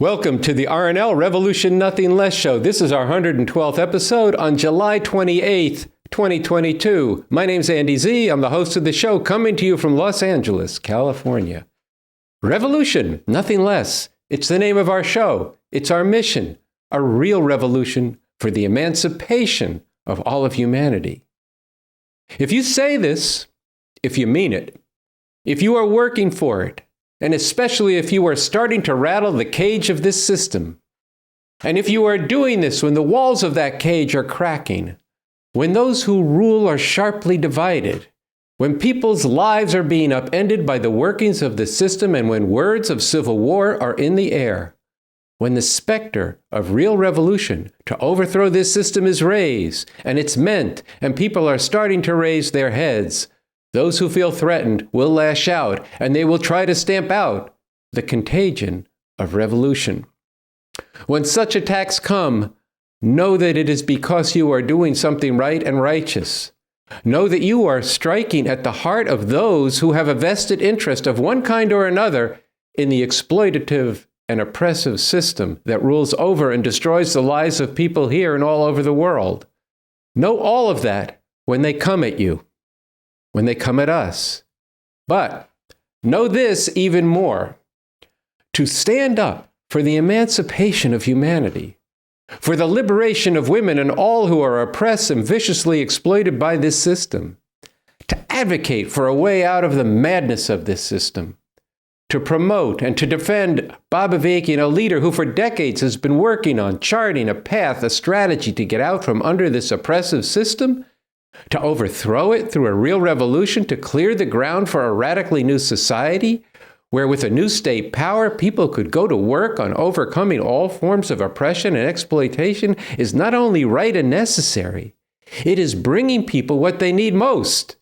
Welcome to the RNL Revolution Nothing Less show. This is our 112th episode on July 28th, 2022. My name's Andy Z. I'm the host of the show, coming to you from Los Angeles, California. Revolution, nothing less. It's the name of our show. It's our mission, a real revolution for the emancipation of all of humanity. If you say this, if you mean it, if you are working for it, and especially if you are starting to rattle the cage of this system, and if you are doing this when the walls of that cage are cracking, when those who rule are sharply divided, when people's lives are being upended by the workings of the system, and when words of civil war are in the air, when the specter of real revolution to overthrow this system is raised, and it's meant, and people are starting to raise their heads, those who feel threatened will lash out, and they will try to stamp out the contagion of revolution. When such attacks come, know that it is because you are doing something right and righteous. Know that you are striking at the heart of those who have a vested interest of one kind or another in the exploitative and oppressive system that rules over and destroys the lives of people here and all over the world. Know all of that when they come at you, when they come at us. But know this even more: to stand up for the emancipation of humanity, for the liberation of women and all who are oppressed and viciously exploited by this system, to advocate for a way out of the madness of this system, to promote and to defend Bob Avakian, a leader who for decades has been working on charting a path, a strategy to get out from under this oppressive system, to overthrow it through a real revolution, to clear the ground for a radically new society, where with a new state power, people could go to work on overcoming all forms of oppression and exploitation, is not only right and necessary, it is bringing people what they need most.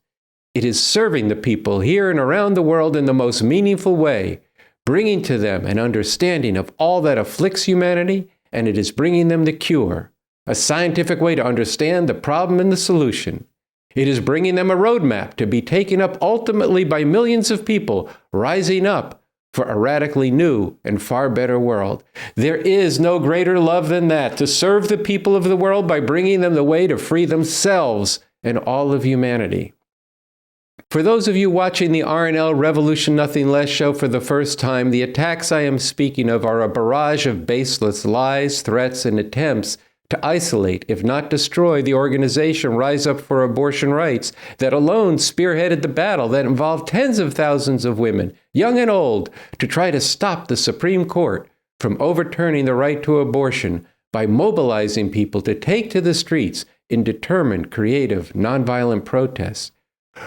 It is serving the people here and around the world in the most meaningful way, bringing to them an understanding of all that afflicts humanity, and it is bringing them the cure, a scientific way to understand the problem and the solution. It is bringing them a roadmap to be taken up ultimately by millions of people rising up for a radically new and far better world. There is no greater love than that, to serve the people of the world by bringing them the way to free themselves and all of humanity. For those of you watching the RNL Revolution Nothing Less show for the first time, the attacks I am speaking of are a barrage of baseless lies, threats, and attempts to isolate, if not destroy, the organization Rise Up for Abortion Rights that alone spearheaded the battle that involved tens of thousands of women, young and old, to try to stop the Supreme Court from overturning the right to abortion by mobilizing people to take to the streets in determined, creative, nonviolent protests.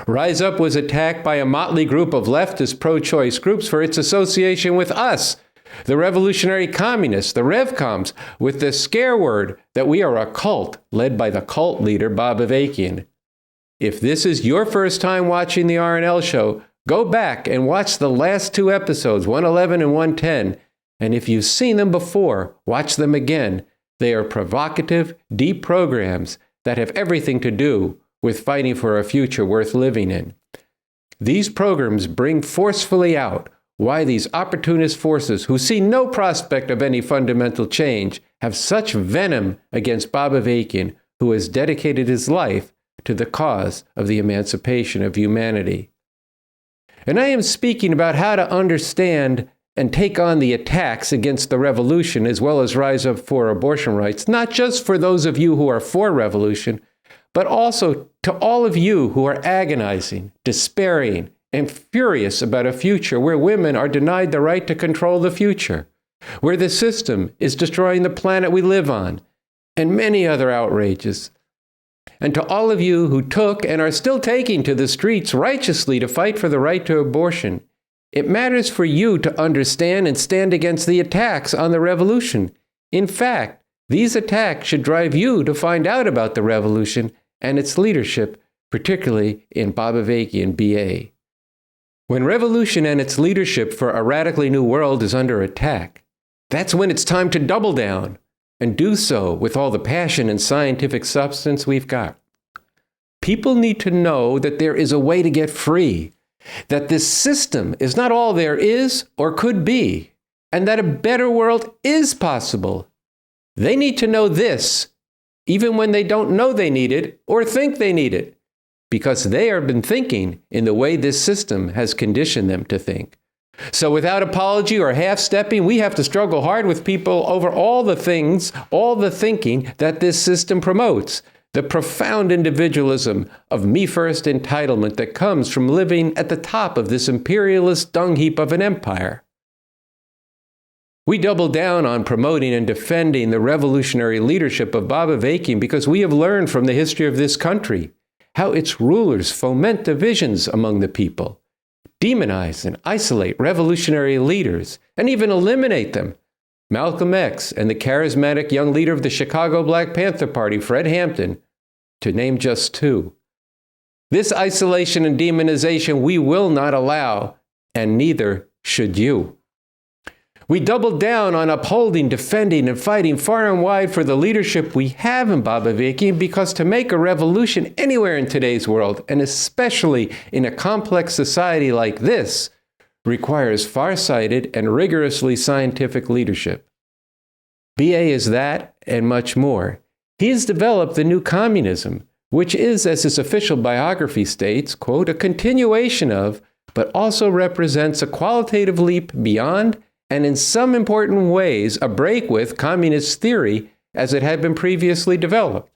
Rise Up was attacked by a motley group of leftist pro-choice groups for its association with us, the revolutionary communists, the RevComs, with the scare word that we are a cult led by the cult leader, Bob Avakian. If this is your first time watching the RNL show, go back and watch the last two episodes, 111 and 110. And if you've seen them before, watch them again. They are provocative, deep programs that have everything to do with fighting for a future worth living in. These programs bring forcefully out why these opportunist forces, who see no prospect of any fundamental change, have such venom against Bob Avakian, who has dedicated his life to the cause of the emancipation of humanity. And I am speaking about how to understand and take on the attacks against the revolution, as well as Rise Up for Abortion Rights, not just for those of you who are for revolution, but also to all of you who are agonizing, despairing, and furious about a future where women are denied the right to control the future, where the system is destroying the planet we live on, and many other outrages. And to all of you who took and are still taking to the streets righteously to fight for the right to abortion, it matters for you to understand and stand against the attacks on the revolution. In fact, these attacks should drive you to find out about the revolution and its leadership, particularly in Bob Avakian, BA. When revolution and its leadership for a radically new world is under attack, that's when it's time to double down and do so with all the passion and scientific substance we've got. People need to know that there is a way to get free, that this system is not all there is or could be, and that a better world is possible. They need to know this, even when they don't know they need it or think they need it, because they have been thinking in the way this system has conditioned them to think. So without apology or half-stepping, we have to struggle hard with people over all the things, all the thinking that this system promotes. The profound individualism of me-first entitlement that comes from living at the top of this imperialist dung heap of an empire. We double down on promoting and defending the revolutionary leadership of Bob Avakian because we have learned from the history of this country how its rulers foment divisions among the people, demonize and isolate revolutionary leaders, and even eliminate them. Malcolm X and the charismatic young leader of the Chicago Black Panther Party, Fred Hampton, to name just two. This isolation and demonization we will not allow, and neither should you. We doubled down on upholding, defending, and fighting far and wide for the leadership we have in Bob Avakian because to make a revolution anywhere in today's world, and especially in a complex society like this, requires farsighted and rigorously scientific leadership. BA is that and much more. He has developed the new communism, which is, as his official biography states, quote, a continuation of, but also represents a qualitative leap beyond and in some important ways a break with communist theory as it had been previously developed.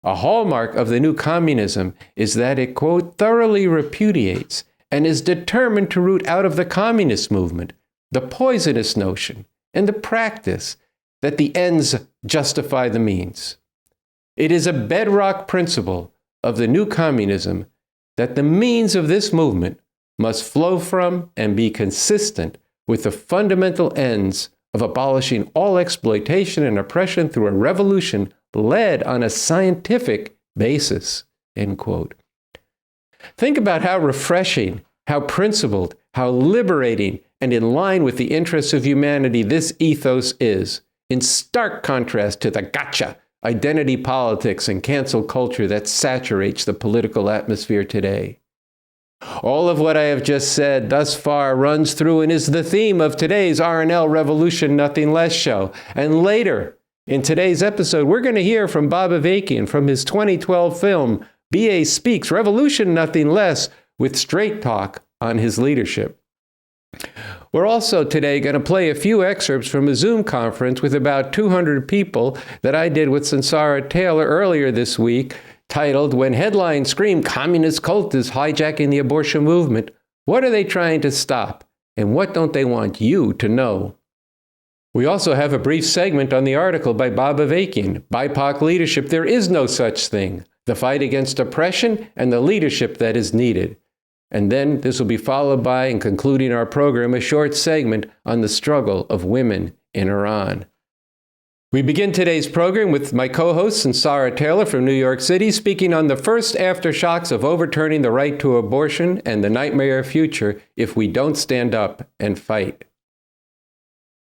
A hallmark of the new communism is that it, quote, thoroughly repudiates and is determined to root out of the communist movement the poisonous notion and the practice that the ends justify the means. It is a bedrock principle of the new communism that the means of this movement must flow from and be consistent with the fundamental ends of abolishing all exploitation and oppression through a revolution led on a scientific basis, end quote. Think about how refreshing, how principled, how liberating, and in line with the interests of humanity this ethos is, in stark contrast to the gotcha, identity politics, and cancel culture that saturates the political atmosphere today. All of what I have just said thus far runs through and is the theme of today's R&L Revolution Nothing Less show. And later in today's episode, we're going to hear from Bob Avakian from his 2012 film, BA Speaks, Revolution Nothing Less, with straight talk on his leadership. We're also today going to play a few excerpts from a Zoom conference with about 200 people that I did with Sansara Taylor earlier this week, titled, When Headlines Scream Communist Cult is Hijacking the Abortion Movement, What Are They Trying to Stop? And What Don't They Want You to Know? We also have a brief segment on the article by Bob Avakian, BIPOC Leadership, There Is No Such Thing, the Fight Against Oppression and the Leadership That Is Needed. And then this will be followed by, and concluding our program, a short segment on the struggle of women in Iran. We begin today's program with my co-host, Sansara Taylor from New York City, speaking on the first aftershocks of overturning the right to abortion and the nightmare future if we don't stand up and fight.